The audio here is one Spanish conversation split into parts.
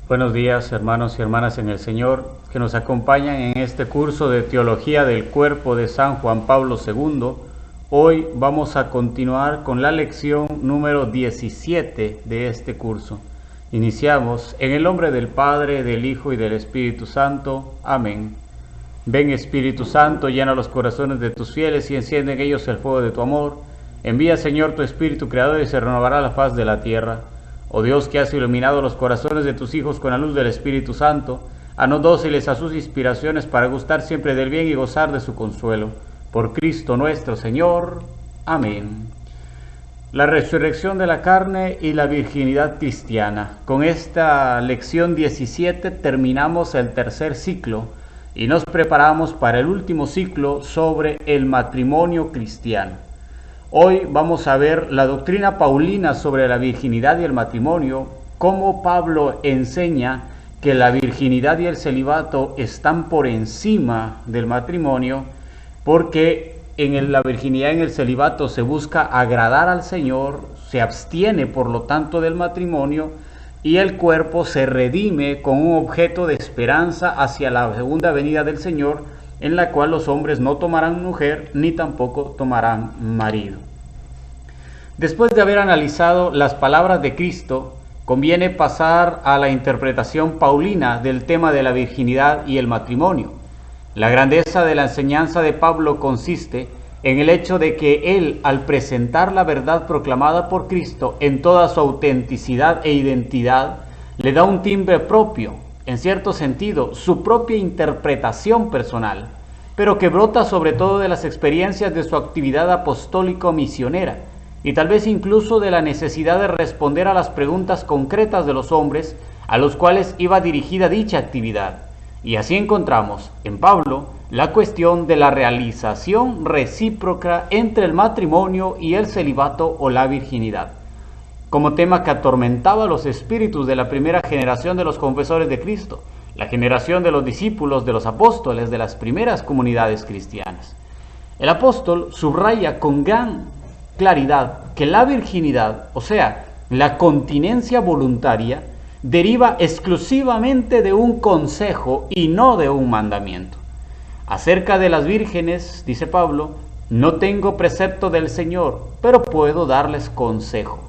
Buenos días, hermanos y hermanas en el Señor, que nos acompañan en este curso de Teología del Cuerpo de San Juan Pablo II. Hoy vamos a continuar con la lección número 17 de este curso. Iniciamos en el nombre del Padre, del Hijo y del Espíritu Santo. Amén. Ven, Espíritu Santo, llena los corazones de tus fieles y enciende en ellos el fuego de tu amor. Envía, Señor, tu Espíritu Creador y se renovará la faz de la tierra. Oh Dios, que has iluminado los corazones de tus hijos con la luz del Espíritu Santo, haznos dóciles a sus inspiraciones para gustar siempre del bien y gozar de su consuelo. Por Cristo nuestro Señor. Amén. La resurrección de la carne y la virginidad cristiana. Con esta lección 17 terminamos el tercer ciclo y nos preparamos para el último ciclo sobre el matrimonio cristiano. Hoy vamos a ver la doctrina paulina sobre la virginidad y el matrimonio, cómo Pablo enseña que la virginidad y el celibato están por encima del matrimonio, porque en la virginidad y en el celibato se busca agradar al Señor, se abstiene por lo tanto del matrimonio y el cuerpo se redime con un objeto de esperanza hacia la segunda venida del Señor, en la cual los hombres no tomarán mujer ni tampoco tomarán marido. Después de haber analizado las palabras de Cristo, conviene pasar a la interpretación paulina del tema de la virginidad y el matrimonio. La grandeza de la enseñanza de Pablo consiste en el hecho de que él, al presentar la verdad proclamada por Cristo en toda su autenticidad e identidad, le da un timbre propio, en cierto sentido, su propia interpretación personal, pero que brota sobre todo de las experiencias de su actividad apostólico-misionera, y tal vez incluso de la necesidad de responder a las preguntas concretas de los hombres a los cuales iba dirigida dicha actividad. Y así encontramos en Pablo la cuestión de la realización recíproca entre el matrimonio y el celibato o la virginidad, como tema que atormentaba los espíritus de la primera generación de los confesores de Cristo, la generación de los discípulos de los apóstoles de las primeras comunidades cristianas. El apóstol subraya con gran claridad que la virginidad, o sea, la continencia voluntaria, deriva exclusivamente de un consejo y no de un mandamiento. Acerca de las vírgenes, dice Pablo, no tengo precepto del Señor, pero puedo darles consejo.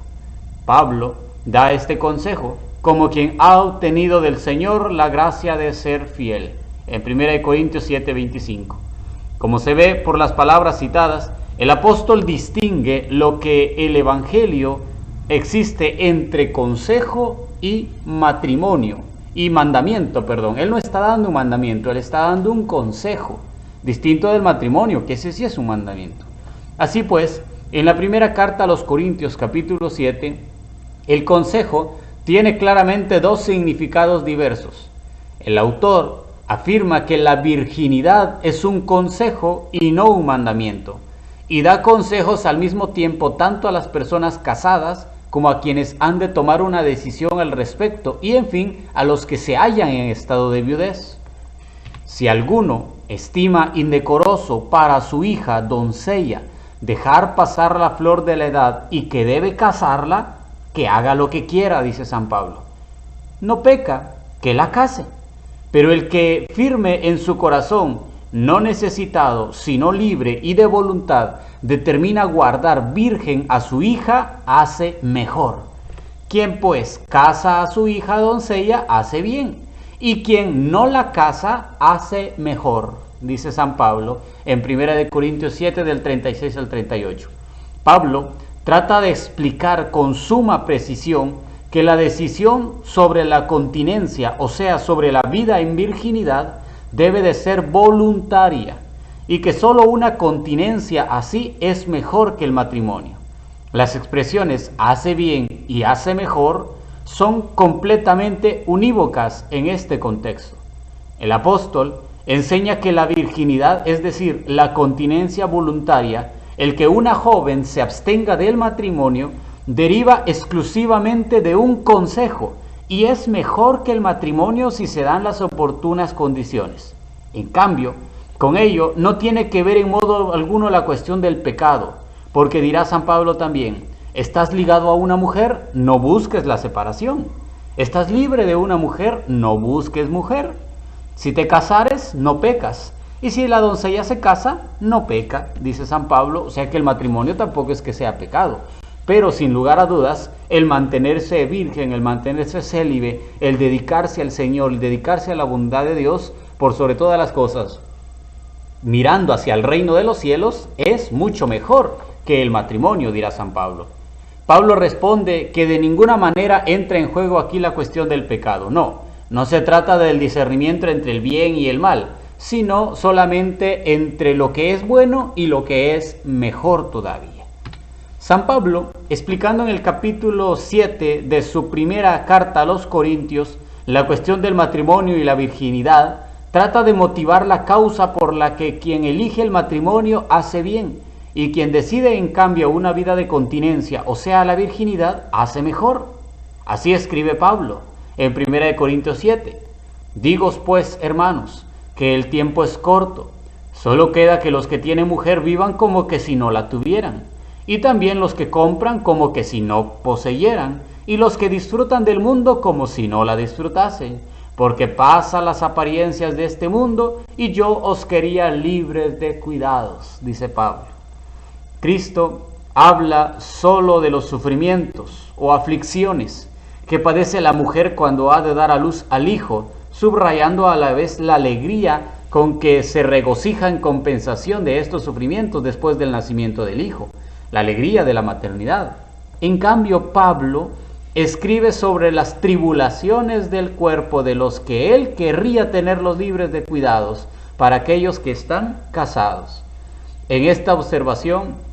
Pablo da este consejo como quien ha obtenido del Señor la gracia de ser fiel, en 1 Corintios 7:25. Como se ve por las palabras citadas, el apóstol distingue lo que el Evangelio existe entre consejo y matrimonio, y mandamiento, perdón. Él no está dando un mandamiento, él está dando un consejo, distinto del matrimonio, que ese sí es un mandamiento. Así pues, en la primera carta a los Corintios, capítulo 7, el consejo tiene claramente dos significados diversos. El autor afirma que la virginidad es un consejo y no un mandamiento, y da consejos al mismo tiempo tanto a las personas casadas como a quienes han de tomar una decisión al respecto, y en fin, a los que se hallan en estado de viudez. Si alguno estima indecoroso para su hija doncella dejar pasar la flor de la edad y que debe casarla, que haga lo que quiera, dice San Pablo. No peca, que la case, pero el que firme en su corazón, no necesitado, sino libre y de voluntad, determina guardar virgen a su hija, hace mejor. Quien pues casa a su hija doncella, hace bien, y quien no la casa, hace mejor, dice San Pablo en 1 Corintios 7 del 36 al 38. Pablo trata de explicar con suma precisión que la decisión sobre la continencia, o sea, sobre la vida en virginidad, debe de ser voluntaria, y que solo una continencia así es mejor que el matrimonio. Las expresiones hace bien y hace mejor son completamente unívocas en este contexto. El apóstol enseña que la virginidad, es decir, la continencia voluntaria, el que una joven se abstenga del matrimonio, deriva exclusivamente de un consejo, y es mejor que el matrimonio si se dan las oportunas condiciones. En cambio, con ello no tiene que ver en modo alguno la cuestión del pecado, porque dirá San Pablo también, estás ligado a una mujer, no busques la separación. Estás libre de una mujer, no busques mujer. Si te casares, no pecas. Y si la doncella se casa, no peca, dice San Pablo. O sea que el matrimonio tampoco es que sea pecado. Pero sin lugar a dudas, el mantenerse virgen, el mantenerse célibe, el dedicarse al Señor, el dedicarse a la bondad de Dios, por sobre todas las cosas, mirando hacia el reino de los cielos, es mucho mejor que el matrimonio, dirá San Pablo. Pablo responde que de ninguna manera entra en juego aquí la cuestión del pecado. No se trata del discernimiento entre el bien y el mal, sino solamente entre lo que es bueno y lo que es mejor todavía. San Pablo, explicando en el capítulo 7 de su primera carta a los Corintios la cuestión del matrimonio y la virginidad, trata de motivar la causa por la que quien elige el matrimonio hace bien y quien decide en cambio una vida de continencia, o sea la virginidad, hace mejor. Así escribe Pablo en 1 Corintios 7. Digos pues, hermanos, que el tiempo es corto, solo queda que los que tienen mujer vivan como que si no la tuvieran, y también los que compran como que si no poseyeran, y los que disfrutan del mundo como si no la disfrutasen, porque pasan las apariencias de este mundo, y yo os quería libres de cuidados, dice Pablo. Cristo habla solo de los sufrimientos o aflicciones que padece la mujer cuando ha de dar a luz al hijo, subrayando a la vez la alegría con que se regocija en compensación de estos sufrimientos después del nacimiento del hijo, la alegría de la maternidad. En cambio, Pablo escribe sobre las tribulaciones del cuerpo de los que él querría tenerlos libres de cuidados para aquellos que están casados. En esta observación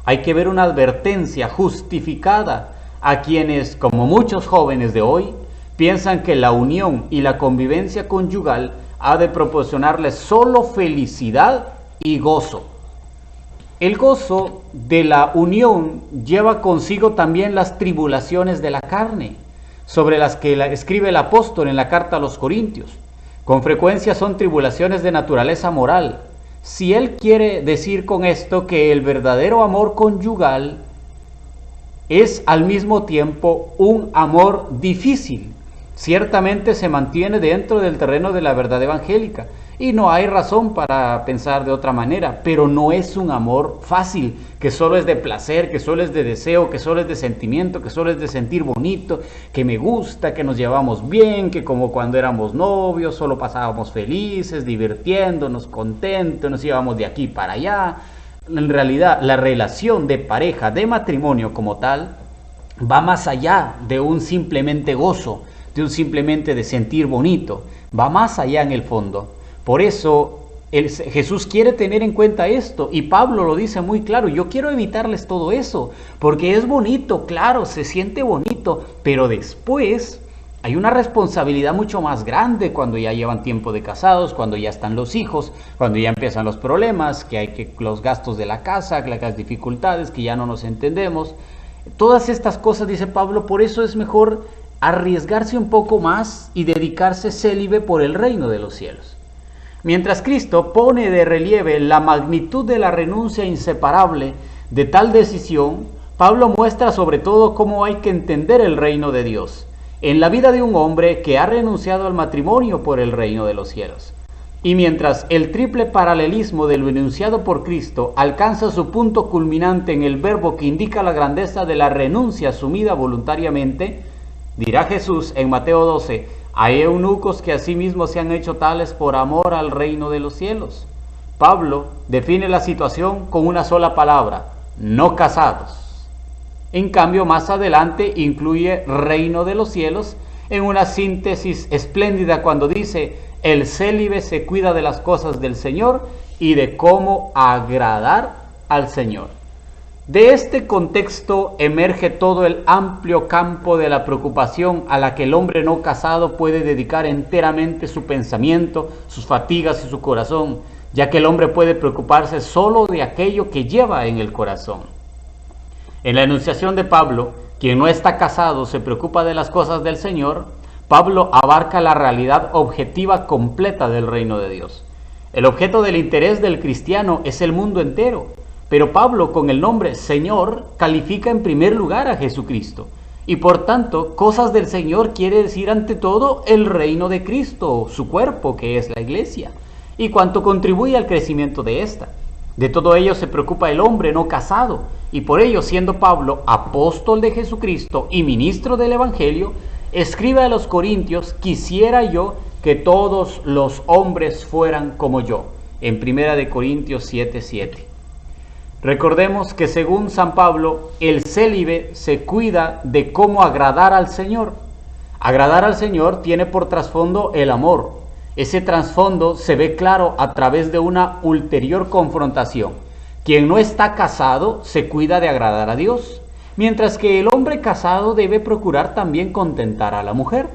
hay que ver una advertencia justificada a quienes, como muchos jóvenes de hoy, piensan que la unión y la convivencia conyugal ha de proporcionarles solo felicidad y gozo. El gozo de la unión lleva consigo también las tribulaciones de la carne, sobre las que escribe el apóstol en la carta a los Corintios. Con frecuencia son tribulaciones de naturaleza moral. Si él quiere decir con esto que el verdadero amor conyugal es al mismo tiempo un amor difícil, ciertamente se mantiene dentro del terreno de la verdad evangélica y no hay razón para pensar de otra manera, pero no es un amor fácil, que solo es de placer, que solo es de deseo, que solo es de sentimiento, que solo es de sentir bonito, que me gusta, que nos llevamos bien, que como cuando éramos novios solo pasábamos felices, divirtiéndonos, contentos, nos íbamos de aquí para allá. En realidad, la relación de pareja, de matrimonio como tal, va más allá de un simplemente gozo, de un simplemente de sentir bonito, va más allá en el fondo. Por eso Jesús quiere tener en cuenta esto y Pablo lo dice muy claro: yo quiero evitarles todo eso, porque es bonito, claro, se siente bonito, pero después hay una responsabilidad mucho más grande cuando ya llevan tiempo de casados, cuando ya están los hijos, cuando ya empiezan los problemas, que hay que los gastos de la casa, que las dificultades, que ya no nos entendemos. Todas estas cosas, dice Pablo, por eso es mejor arriesgarse un poco más y dedicarse célibe por el reino de los cielos. Mientras Cristo pone de relieve la magnitud de la renuncia inseparable de tal decisión, Pablo muestra sobre todo cómo hay que entender el reino de Dios en la vida de un hombre que ha renunciado al matrimonio por el reino de los cielos. Y mientras el triple paralelismo de lo enunciado por Cristo alcanza su punto culminante en el verbo que indica la grandeza de la renuncia asumida voluntariamente, dirá Jesús en Mateo 12, hay eunucos que asimismo se han hecho tales por amor al reino de los cielos. Pablo define la situación con una sola palabra: no casados. En cambio, más adelante incluye reino de los cielos en una síntesis espléndida cuando dice: el célibe se cuida de las cosas del Señor y de cómo agradar al Señor. De este contexto emerge todo el amplio campo de la preocupación a la que el hombre no casado puede dedicar enteramente su pensamiento, sus fatigas y su corazón, ya que el hombre puede preocuparse solo de aquello que lleva en el corazón. En la enunciación de Pablo, quien no está casado se preocupa de las cosas del Señor. Pablo abarca la realidad objetiva completa del reino de Dios. El objeto del interés del cristiano es el mundo entero, pero Pablo, con el nombre Señor, califica en primer lugar a Jesucristo Y por tanto, cosas del Señor quiere decir ante todo el reino de Cristo, su cuerpo, que es la iglesia, y cuanto contribuye al crecimiento de ésta. De todo ello se preocupa el hombre no casado, y por ello, siendo Pablo apóstol de Jesucristo y ministro del Evangelio, escribe a los Corintios: quisiera yo que todos los hombres fueran como yo, en 1 Corintios 7:7. Recordemos que según San Pablo, el célibe se cuida de cómo agradar al Señor. Agradar al Señor tiene por trasfondo el amor. Ese trasfondo se ve claro a través de una ulterior confrontación. Quien no está casado se cuida de agradar a Dios, mientras que el hombre casado debe procurar también contentar a la mujer.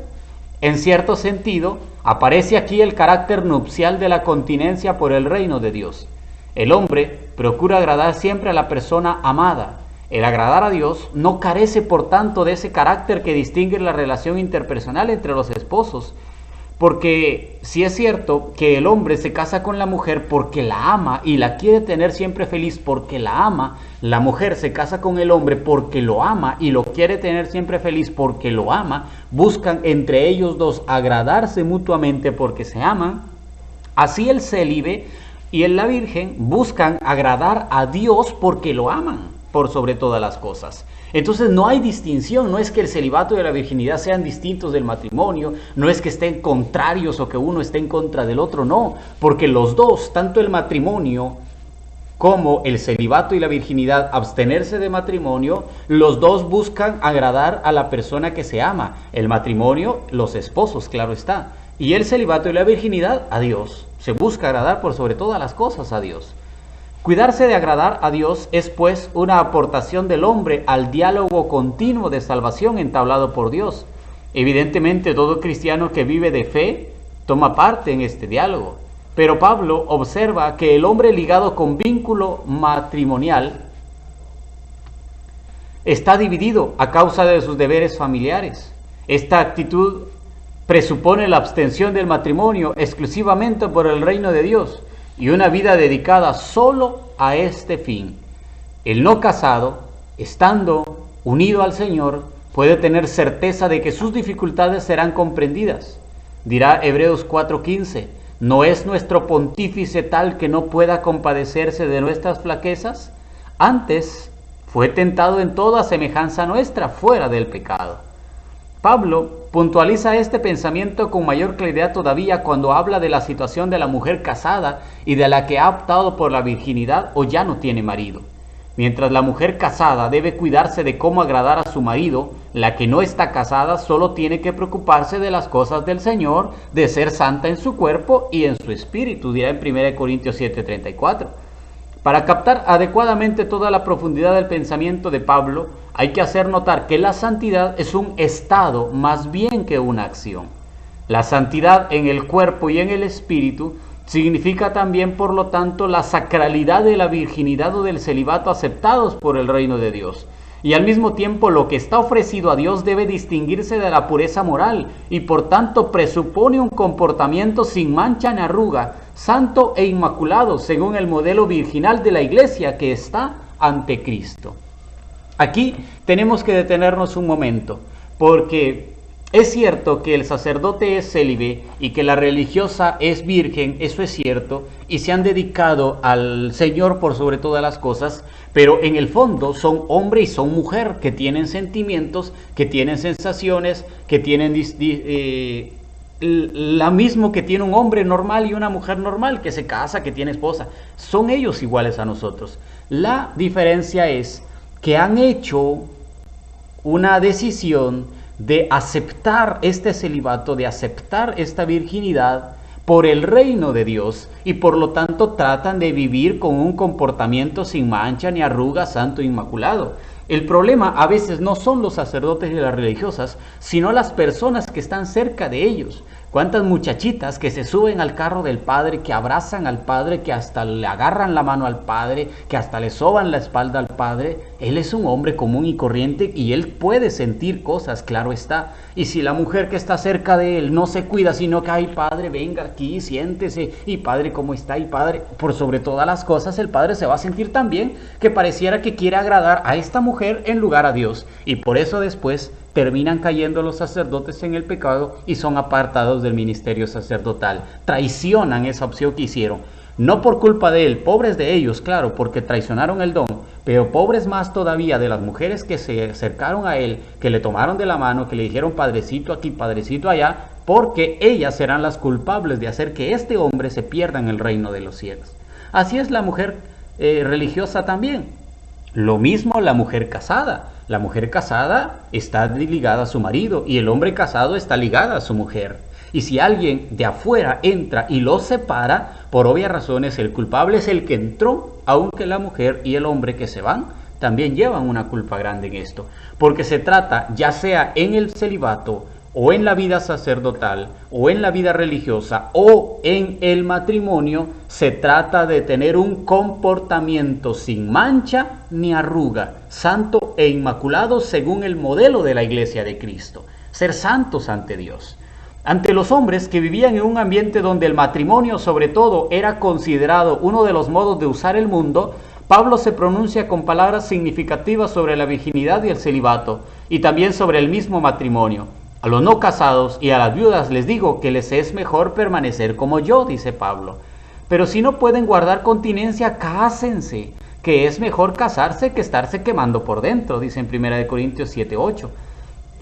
En cierto sentido, aparece aquí el carácter nupcial de la continencia por el reino de Dios. El hombre procura agradar siempre a la persona amada. El agradar a Dios no carece, por tanto, de ese carácter que distingue la relación interpersonal entre los esposos. Porque si es cierto que el hombre se casa con la mujer porque la ama y la quiere tener siempre feliz porque la ama, la mujer se casa con el hombre porque lo ama y lo quiere tener siempre feliz porque lo ama, buscan entre ellos dos agradarse mutuamente porque se aman. Así el célibe y la virgen buscan agradar a Dios porque lo aman por sobre todas las cosas. Entonces no hay distinción, no es que el celibato y la virginidad sean distintos del matrimonio, no es que estén contrarios o que uno esté en contra del otro, no, porque los dos, tanto el matrimonio como el celibato y la virginidad, abstenerse de matrimonio, los dos buscan agradar a la persona que se ama. El matrimonio, los esposos, claro está, y el celibato y la virginidad, a Dios. Se busca agradar por sobre todas las cosas a Dios. Cuidarse de agradar a Dios es pues una aportación del hombre al diálogo continuo de salvación entablado por Dios. Evidentemente todo cristiano que vive de fe toma parte en este diálogo, pero Pablo observa que el hombre ligado con vínculo matrimonial está dividido a causa de sus deberes familiares. Esta actitud presupone la abstención del matrimonio exclusivamente por el reino de Dios y una vida dedicada solo a este fin. El no casado, estando unido al Señor, puede tener certeza de que sus dificultades serán comprendidas. Dirá Hebreos 4:15, ¿no es nuestro pontífice tal que no pueda compadecerse de nuestras flaquezas? Antes fue tentado en toda semejanza nuestra, fuera del pecado. Pablo puntualiza este pensamiento con mayor claridad todavía cuando habla de la situación de la mujer casada y de la que ha optado por la virginidad o ya no tiene marido. Mientras la mujer casada debe cuidarse de cómo agradar a su marido, la que no está casada solo tiene que preocuparse de las cosas del Señor, de ser santa en su cuerpo y en su espíritu, dirá en 1 Corintios 7:34. Para captar adecuadamente toda la profundidad del pensamiento de Pablo, hay que hacer notar que la santidad es un estado más bien que una acción. La santidad en el cuerpo y en el espíritu significa también, por lo tanto, la sacralidad de la virginidad o del celibato aceptados por el reino de Dios. Y al mismo tiempo lo que está ofrecido a Dios debe distinguirse de la pureza moral y por tanto presupone un comportamiento sin mancha ni arruga, santo e inmaculado según el modelo virginal de la iglesia que está ante Cristo. Aquí tenemos que detenernos un momento, porque es cierto que el sacerdote es célibe y que la religiosa es virgen, eso es cierto, y se han dedicado al Señor por sobre todas las cosas, pero en el fondo son hombre y son mujer, que tienen sentimientos, que tienen sensaciones, que tienen la mismo que tiene un hombre normal y una mujer normal, que se casa, que tiene esposa. Son ellos iguales a nosotros. La diferencia es que han hecho una decisión de aceptar este celibato, de aceptar esta virginidad por el reino de Dios y por lo tanto tratan de vivir con un comportamiento sin mancha ni arruga, santo e inmaculado. El problema a veces no son los sacerdotes y las religiosas, sino las personas que están cerca de ellos. ¿Cuántas muchachitas que se suben al carro del Padre, que abrazan al Padre, que hasta le agarran la mano al Padre, que hasta le soban la espalda al Padre? Él es un hombre común y corriente y él puede sentir cosas, claro está. Y si la mujer que está cerca de él no se cuida, sino que, ay Padre, venga aquí, siéntese, y Padre, ¿cómo está? Y Padre, por sobre todas las cosas, el Padre se va a sentir también que pareciera que quiere agradar a esta mujer en lugar a Dios. Y por eso después terminan cayendo los sacerdotes en el pecado y son apartados del ministerio sacerdotal. Traicionan esa opción que hicieron. No por culpa de él, pobres de ellos, claro, porque traicionaron el don, pero pobres más todavía de las mujeres que se acercaron a él, que le tomaron de la mano, que le dijeron padrecito aquí, padrecito allá, porque ellas serán las culpables de hacer que este hombre se pierda en el reino de los cielos. Así es la mujer religiosa también. Lo mismo la mujer casada. La mujer casada está ligada a su marido y el hombre casado está ligado a su mujer. Y si alguien de afuera entra y los separa, por obvias razones el culpable es el que entró, aunque la mujer y el hombre que se van también llevan una culpa grande en esto. Porque se trata, ya sea en el celibato, o en la vida sacerdotal, o en la vida religiosa, o en el matrimonio, se trata de tener un comportamiento sin mancha ni arruga, santo e inmaculado según el modelo de la Iglesia de Cristo. Ser santos ante Dios. Ante los hombres que vivían en un ambiente donde el matrimonio sobre todo era considerado uno de los modos de usar el mundo, Pablo se pronuncia con palabras significativas sobre la virginidad y el celibato, y también sobre el mismo matrimonio. A los no casados y a las viudas les digo que les es mejor permanecer como yo, dice Pablo. Pero si no pueden guardar continencia, cásense, que es mejor casarse que estarse quemando por dentro, dice en 1 Corintios 7:8.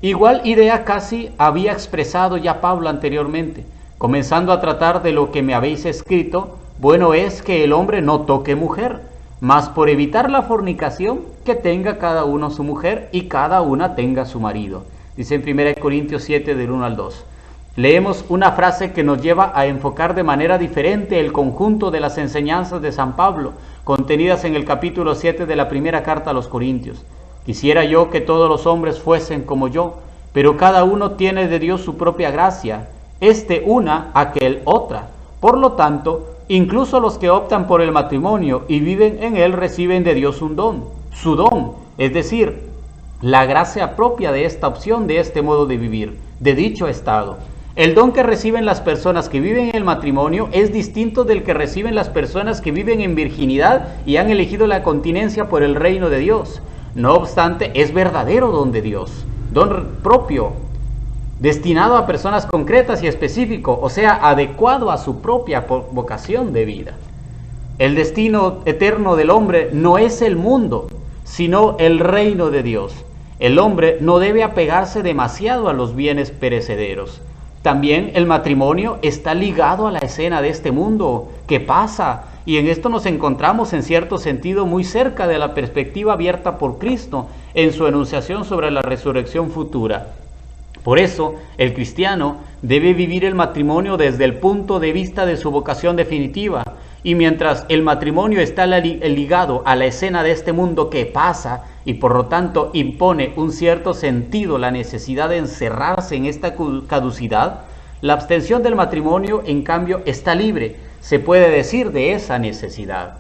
Igual idea casi había expresado ya Pablo anteriormente, comenzando a tratar de lo que me habéis escrito. Bueno es que el hombre no toque mujer, mas por evitar la fornicación, que tenga cada uno su mujer y cada una tenga su marido. Dice en 1 Corintios 7 del 1 al 2. Leemos una frase que nos lleva a enfocar de manera diferente el conjunto de las enseñanzas de San Pablo, contenidas en el capítulo 7 de la primera carta a los Corintios. Quisiera yo que todos los hombres fuesen como yo, pero cada uno tiene de Dios su propia gracia, este una, aquel otra. Por lo tanto, incluso los que optan por el matrimonio y viven en él reciben de Dios un don, su don, es decir, la gracia propia de esta opción, de este modo de vivir, de dicho estado. El don que reciben las personas que viven en el matrimonio es distinto del que reciben las personas que viven en virginidad y han elegido la continencia por el reino de Dios. No obstante, es verdadero don de Dios, don propio, destinado a personas concretas y específico, o sea, adecuado a su propia vocación de vida. El destino eterno del hombre no es el mundo, sino el reino de Dios. El hombre no debe apegarse demasiado a los bienes perecederos. También el matrimonio está ligado a la escena de este mundo que pasa, y en esto nos encontramos en cierto sentido muy cerca de la perspectiva abierta por Cristo en su enunciación sobre la resurrección futura. Por eso, el cristiano debe vivir el matrimonio desde el punto de vista de su vocación definitiva, y mientras el matrimonio está ligado a la escena de este mundo que pasa, y por lo tanto impone un cierto sentido la necesidad de encerrarse en esta caducidad, la abstención del matrimonio, en cambio, está libre, se puede decir, de esa necesidad.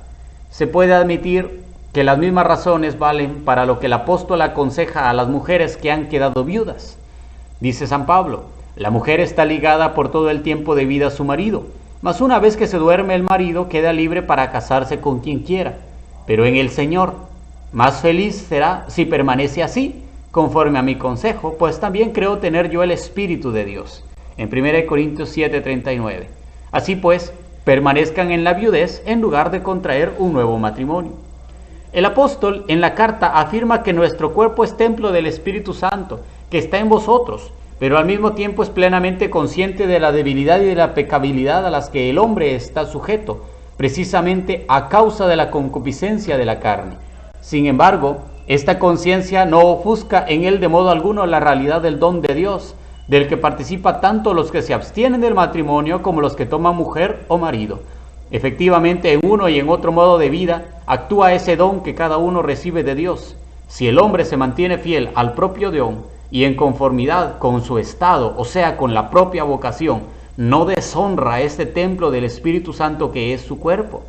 Se puede admitir que las mismas razones valen para lo que el apóstol aconseja a las mujeres que han quedado viudas. Dice San Pablo, la mujer está ligada por todo el tiempo de vida a su marido, mas una vez que se duerme el marido queda libre para casarse con quien quiera, pero en el Señor. Más feliz será si permanece así, conforme a mi consejo, pues también creo tener yo el Espíritu de Dios. En 1 Corintios 7:39. Así pues, permanezcan en la viudez en lugar de contraer un nuevo matrimonio. El apóstol en la carta afirma que nuestro cuerpo es templo del Espíritu Santo, que está en vosotros, pero al mismo tiempo es plenamente consciente de la debilidad y de la pecabilidad a las que el hombre está sujeto, precisamente a causa de la concupiscencia de la carne. Sin embargo, esta conciencia no ofusca en él de modo alguno la realidad del don de Dios, del que participa tanto los que se abstienen del matrimonio como los que toman mujer o marido. Efectivamente, en uno y en otro modo de vida actúa ese don que cada uno recibe de Dios. Si el hombre se mantiene fiel al propio don y en conformidad con su estado, o sea, con la propia vocación, no deshonra este templo del Espíritu Santo que es su cuerpo.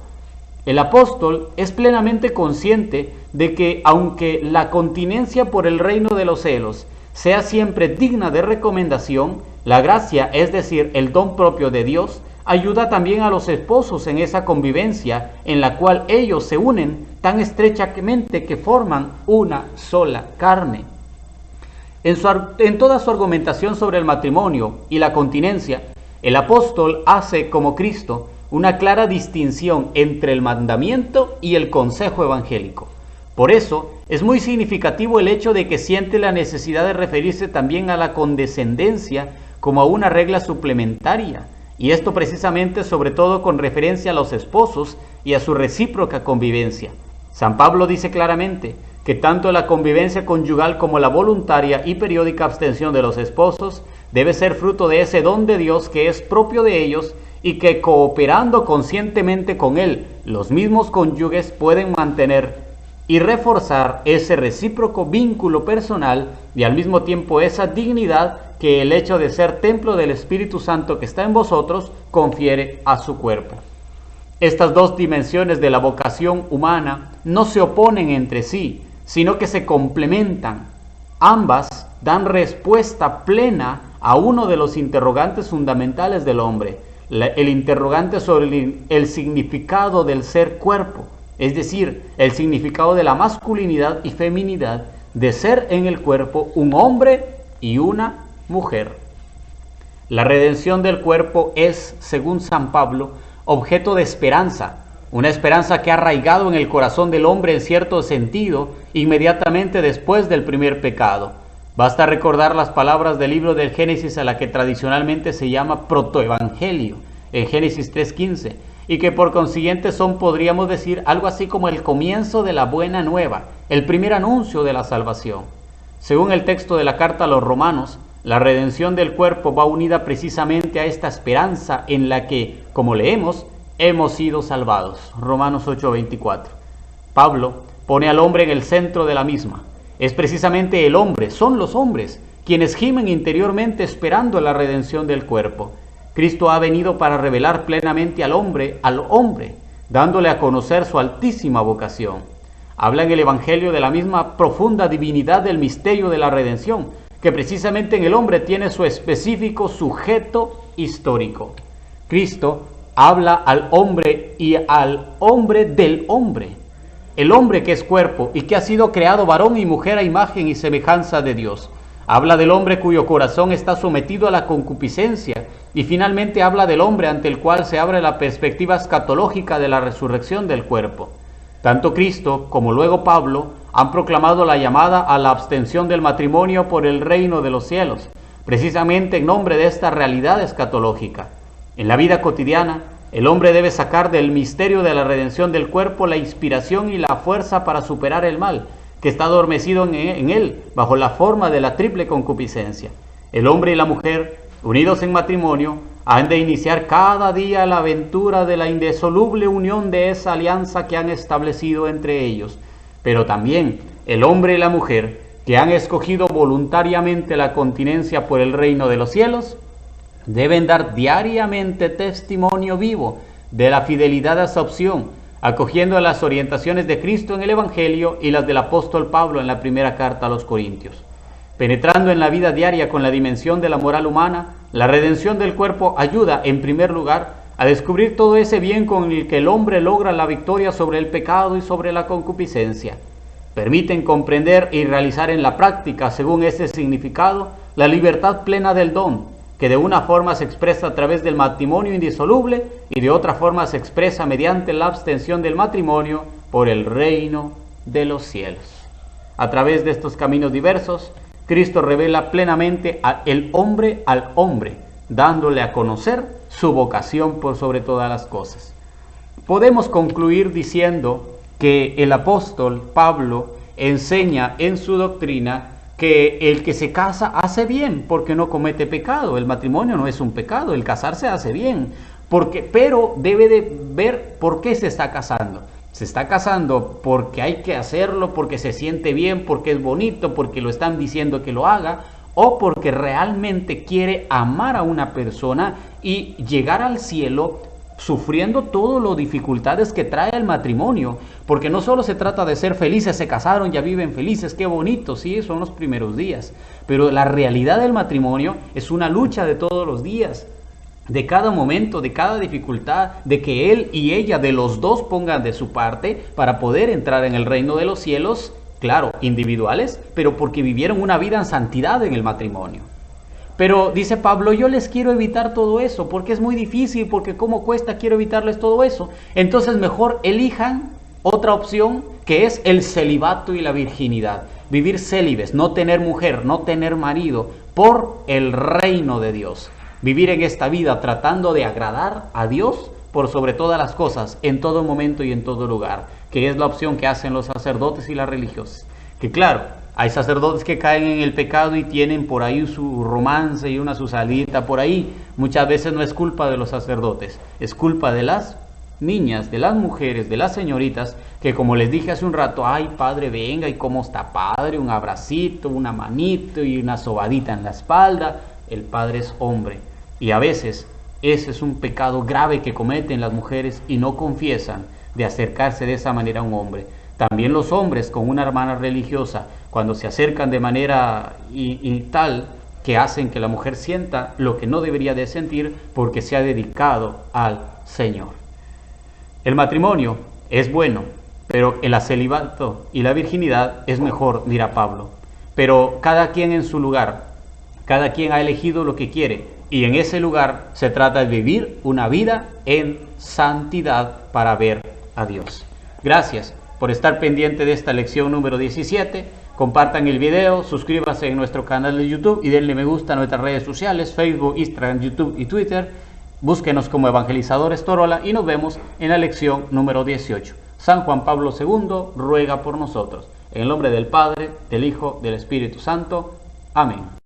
El apóstol es plenamente consciente de que, aunque la continencia por el reino de los celos sea siempre digna de recomendación, la gracia, es decir, el don propio de Dios, ayuda también a los esposos en esa convivencia en la cual ellos se unen tan estrechamente que forman una sola carne. En toda su argumentación sobre el matrimonio y la continencia, el apóstol hace, como Cristo, una clara distinción entre el mandamiento y el consejo evangélico. Por eso, es muy significativo el hecho de que siente la necesidad de referirse también a la condescendencia como a una regla suplementaria, y esto precisamente sobre todo con referencia a los esposos y a su recíproca convivencia. San Pablo dice claramente que tanto la convivencia conyugal como la voluntaria y periódica abstención de los esposos debe ser fruto de ese don de Dios que es propio de ellos y que cooperando conscientemente con Él, los mismos cónyuges pueden mantener y reforzar ese recíproco vínculo personal y al mismo tiempo esa dignidad que el hecho de ser templo del Espíritu Santo que está en vosotros confiere a su cuerpo. Estas dos dimensiones de la vocación humana no se oponen entre sí, sino que se complementan. Ambas dan respuesta plena a uno de los interrogantes fundamentales del hombre, el interrogante sobre el significado del ser cuerpo, es decir, el significado de la masculinidad y feminidad, de ser en el cuerpo un hombre y una mujer. La redención del cuerpo es, según San Pablo, objeto de esperanza, una esperanza que ha arraigado en el corazón del hombre en cierto sentido inmediatamente después del primer pecado. Basta recordar las palabras del libro del Génesis a la que tradicionalmente se llama protoevangelio, en Génesis 3:15, y que por consiguiente son, podríamos decir, algo así como el comienzo de la buena nueva, el primer anuncio de la salvación. Según el texto de la carta a los Romanos, la redención del cuerpo va unida precisamente a esta esperanza en la que, como leemos, hemos sido salvados. Romanos 8:24. Pablo pone al hombre en el centro de la misma. Es precisamente el hombre, son los hombres, quienes gimen interiormente esperando la redención del cuerpo. Cristo ha venido para revelar plenamente al hombre, dándole a conocer su altísima vocación. Habla en el Evangelio de la misma profunda divinidad del misterio de la redención, que precisamente en el hombre tiene su específico sujeto histórico. Cristo habla al hombre y al hombre del hombre. El hombre que es cuerpo y que ha sido creado varón y mujer a imagen y semejanza de Dios. Habla del hombre cuyo corazón está sometido a la concupiscencia y finalmente habla del hombre ante el cual se abre la perspectiva escatológica de la resurrección del cuerpo. Tanto Cristo como luego Pablo han proclamado la llamada a la abstención del matrimonio por el reino de los cielos, precisamente en nombre de esta realidad escatológica. En la vida cotidiana, el hombre debe sacar del misterio de la redención del cuerpo la inspiración y la fuerza para superar el mal, que está adormecido en él bajo la forma de la triple concupiscencia. El hombre y la mujer, unidos en matrimonio, han de iniciar cada día la aventura de la indisoluble unión de esa alianza que han establecido entre ellos. Pero también el hombre y la mujer, que han escogido voluntariamente la continencia por el reino de los cielos, deben dar diariamente testimonio vivo de la fidelidad a esa opción, acogiendo las orientaciones de Cristo en el Evangelio y las del apóstol Pablo en la primera carta a los Corintios. Penetrando en la vida diaria con la dimensión de la moral humana, la redención del cuerpo ayuda, en primer lugar, a descubrir todo ese bien con el que el hombre logra la victoria sobre el pecado y sobre la concupiscencia. Permiten comprender y realizar en la práctica, según ese significado, la libertad plena del don, que de una forma se expresa a través del matrimonio indisoluble y de otra forma se expresa mediante la abstención del matrimonio por el reino de los cielos. A través de estos caminos diversos, Cristo revela plenamente al hombre, dándole a conocer su vocación por sobre todas las cosas. Podemos concluir diciendo que el apóstol Pablo enseña en su doctrina que el que se casa hace bien porque no comete pecado. El matrimonio no es un pecado, el casarse hace bien, pero debe de ver por qué se está casando. Se está casando porque hay que hacerlo, porque se siente bien, porque es bonito, porque lo están diciendo que lo haga, o porque realmente quiere amar a una persona y llegar al cielo sufriendo todas las dificultades que trae el matrimonio, porque no solo se trata de ser felices, se casaron, ya viven felices, qué bonito, sí, son los primeros días, pero la realidad del matrimonio es una lucha de todos los días, de cada momento, de cada dificultad, de que él y ella, de los dos, pongan de su parte para poder entrar en el reino de los cielos claro, individuales, pero porque vivieron una vida en santidad en el matrimonio. Pero dice Pablo, yo les quiero evitar todo eso, porque es muy difícil, porque cómo cuesta, quiero evitarles todo eso. Entonces mejor elijan otra opción, que es el celibato y la virginidad. Vivir célibes, no tener mujer, no tener marido, por el reino de Dios. Vivir en esta vida tratando de agradar a Dios por sobre todas las cosas, en todo momento y en todo lugar, que es la opción que hacen los sacerdotes y las religiosas. Que claro, hay sacerdotes que caen en el pecado y tienen por ahí su romance y su salidita por ahí. Muchas veces no es culpa de los sacerdotes, es culpa de las niñas, de las mujeres, de las señoritas, que como les dije hace un rato, ay padre, venga, y cómo está padre, un abracito, una manito y una sobadita en la espalda. El padre es hombre, y a veces ese es un pecado grave que cometen las mujeres y no confiesan, de acercarse de esa manera a un hombre. También los hombres con una hermana religiosa, cuando se acercan de manera y tal, que hacen que la mujer sienta lo que no debería de sentir porque se ha dedicado al Señor. El matrimonio es bueno, pero el celibato y la virginidad es mejor, dirá Pablo. Pero cada quien en su lugar, cada quien ha elegido lo que quiere, y en ese lugar se trata de vivir una vida en santidad para ver a Dios. Gracias por estar pendiente de esta lección número 17. Compartan el video, suscríbanse en nuestro canal de YouTube y denle me gusta a nuestras redes sociales, Facebook, Instagram, YouTube y Twitter. Búsquenos como Evangelizadores Torola y nos vemos en la lección número 18. San Juan Pablo II ruega por nosotros. En el nombre del Padre, del Hijo, del Espíritu Santo. Amén.